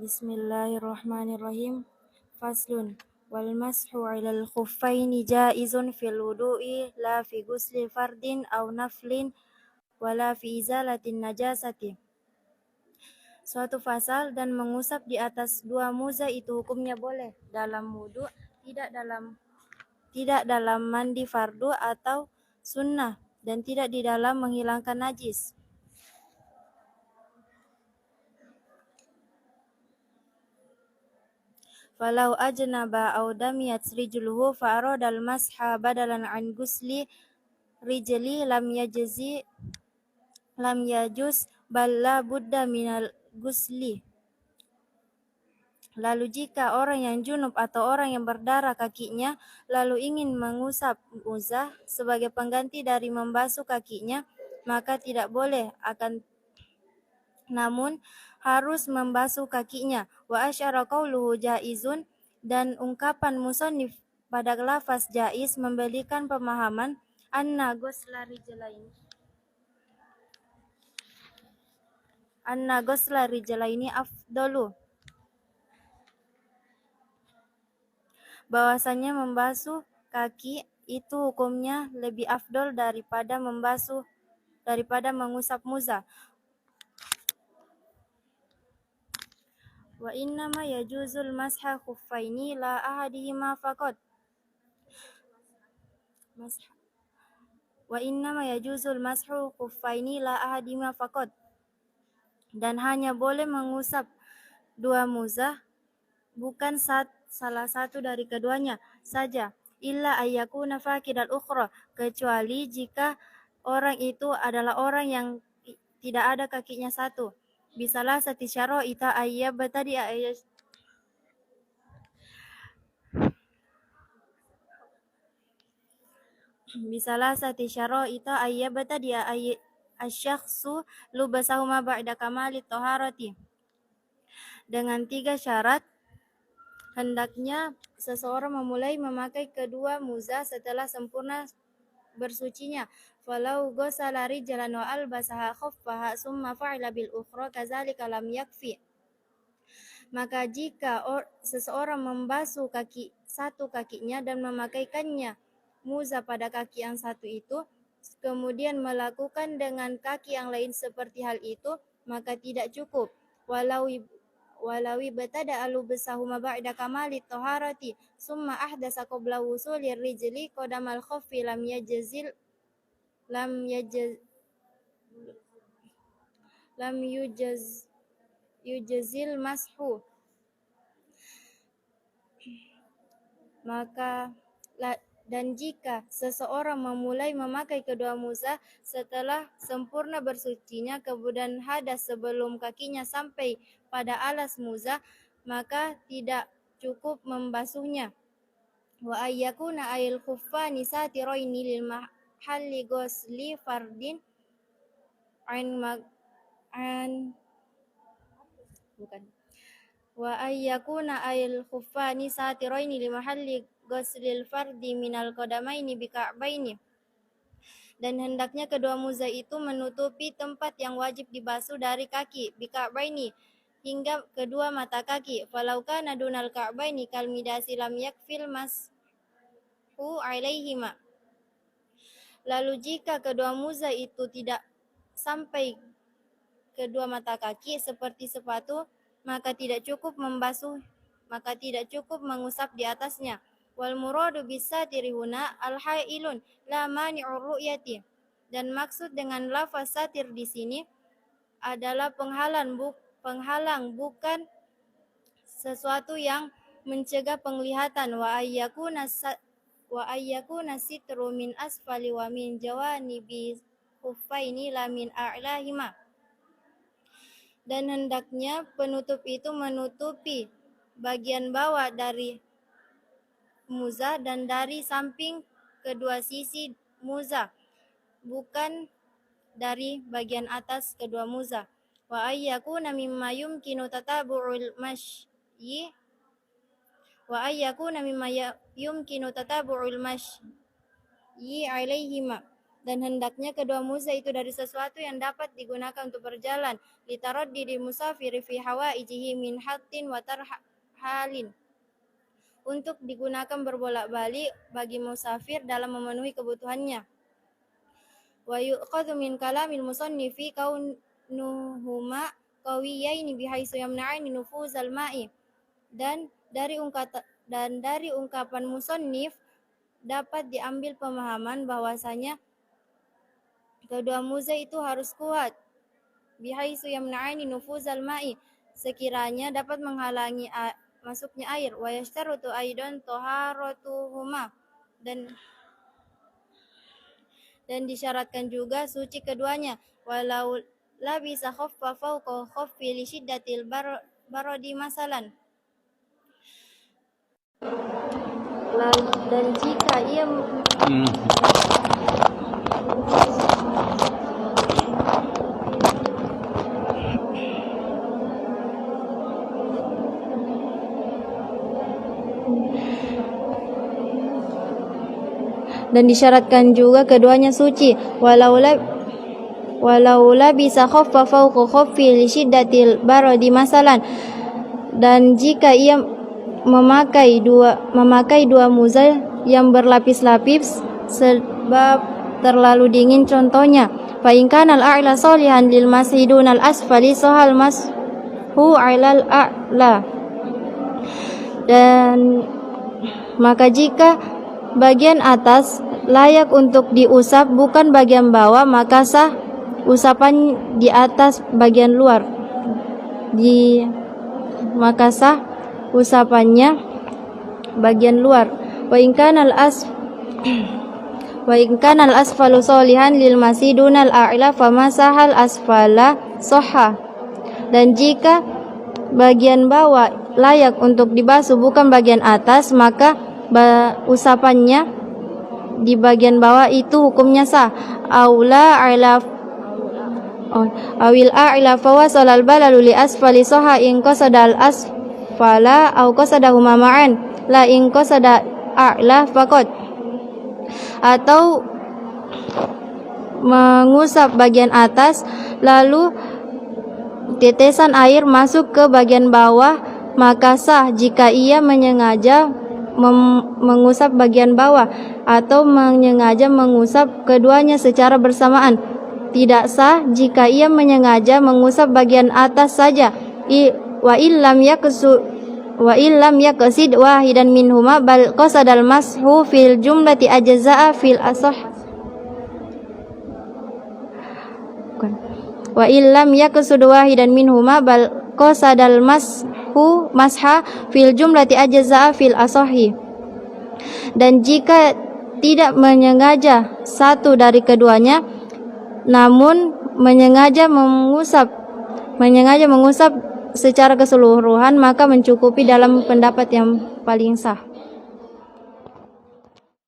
Bismillahirrahmanirrahim. Faslun. Wal mashu 'alal khuffaini jaizun fil wudu'i la fi ghusli fardin aw naflin wala fi izalatin najasati. Suatu pasal, dan mengusap di atas dua muza itu hukumnya boleh dalam wudu, tidak dalam mandi fardu atau sunnah, dan tidak di dalam menghilangkan najis. Falau ajnaba aw damiyat rijluhu fa arada al-masha badalan an gusli rijli lam yajuz bal la budda minal gusli. Lalu jika orang yang junub atau orang yang berdarah kakinya lalu ingin mengusap muzah sebagai pengganti dari membasuh kakinya, maka tidak boleh, namun harus membasuh kakinya. Wa asyara qauluhu jaizun, dan ungkapan musannif pada lafaz jaiz memberikan pemahaman anna ghusla rijlaini afdalu, bahwasanya membasuh kaki itu hukumnya lebih afdol daripada mengusap muzah. Wa innama yajuzul masha khuffaini la ahadihima faqat. Wa innama yajuzul mashu khuffaini la ahadihima faqat. Dan hanya boleh mengusap dua muzah, bukan salah satu dari keduanya saja. Illa ayyakuna faqidal ukhra, kecuali jika orang itu adalah orang yang tidak ada kakinya satu. Bisalah sati syara'ita ayyabtadi'a asyakhsu lubasahuma ba'da kamalit taharati. Dengan 3 syarat, hendaknya seseorang memulai memakai kedua muzah setelah sempurna bersucinya. Falau ghasala rijlan wa albasaha khuffaha summa fa'ila bil ukhra kadzalika lam yakfi. Maka jika seseorang membasuh satu kakinya dan memakaikannya muzah pada kaki yang satu itu, kemudian melakukan dengan kaki yang lain seperti hal itu, maka tidak cukup. Walawi batada alubasahuma ba'da kamalit taharati summa ahdasa qabla wusulir rijli qadamal khuffi lam yujazil mashu. Dan jika seseorang memulai memakai kedua muzah setelah sempurna bersucinya, kemudian hadas sebelum kakinya sampai pada alas muzah, maka tidak cukup membasuhnya. Wa ayyakuna ayil khuffani satiraini lil mahalli ghusli fardin wa ayyakuna ayil khuffani satiraini li mahalli ghuslil fardi minal qadamaini bika'baini. Dan hendaknya kedua muzah itu menutupi tempat yang wajib dibasuh dari kaki, bika'baini, hingga kedua mata kaki. Falau kana dunal ka'baini kal midasi lam yakfil mashu alaihima. Lalu jika kedua muzah itu tidak sampai kedua mata kaki seperti sepatu, maka tidak cukup mengusap di atasnya. Wal muradu bisatiri huna al-hailun la mani'ur ru'yati. Dan maksud dengan lafaz satir di sini adalah penghalang, bukan sesuatu yang mencegah penglihatan. Wa ayyakuna sitru min asfali wa min jawanibi khuffaini la min a'lahima. Dan hendaknya penutup itu menutupi bagian bawah dari muzah dan dari samping kedua sisi muzah, bukan dari bagian atas kedua muzah. Wa ayyakuna mimma yumkinu tatabu'ul mashyi alaihima. dan hendaknya kedua muza itu dari sesuatu yang dapat digunakan untuk berjalan, litaraddi di musafiri fi hawaijihi min hattin wa tarhalin, untuk digunakan berbolak-balik bagi musafir dalam memenuhi kebutuhannya. Wa yu'khadhu min kalamil musannifi kaunuhuma qawiyaini bihaitsu yamna'ani nufuzal ma'i, dan dari ungkapan musannif dapat diambil pemahaman bahwasanya kedua muza itu harus kuat, bihaitsu yamna'ani nufuzal ma'i, sekiranya dapat menghalangi masuknya air, wa yashtarutu aidan taharatuhuma, dan disyaratkan juga suci keduanya, walau labisa khaffa fawqa khaffi li syiddatil barodi masalan. Dan jika ia dan disyaratkan juga keduanya suci, walau labisa khaffa fawqa khaffi li syiddatil barodi masalan, dan jika ia memakai dua muza yang berlapis-lapis sebab terlalu dingin, contohnya fa in kana al-a'la salihan lil mashi dunal asfali sahal mashu 'alal a'la, dan maka jika bagian atas layak untuk diusap bukan bagian bawah, maka sah usapan di atas bagian luar. Maka sah usapannya bagian luar. Wa in kana al-asfalu salihan lil masidunal a'la famasahal asfala sahha, dan jika bagian bawah layak untuk dibasuh bukan bagian atas, maka usapannya di bagian bawah itu hukumnya sah. Awil a'la fawasalal balalu li asfali sahha in qasadal asfala aw qasadahuma ma'an la in qasada a'la faqat, atau mengusap bagian atas lalu tetesan air masuk ke bagian bawah, maka sah jika ia menyengaja mengusap bagian bawah atau menyengaja mengusap keduanya secara bersamaan. Tidak sah jika ia menyengaja mengusap bagian atas saja. Wa illam yaqsid wahidan minhuma bal qasadal mashu fil jumlati ajza'a fil asah. Wa illam yaqsid wahidan minhuma bal qasadal masha fil jumlati ajza'a fil asahi, dan jika tidak menyengaja satu dari keduanya namun menyengaja mengusap secara keseluruhan, maka mencukupi dalam pendapat yang paling sah.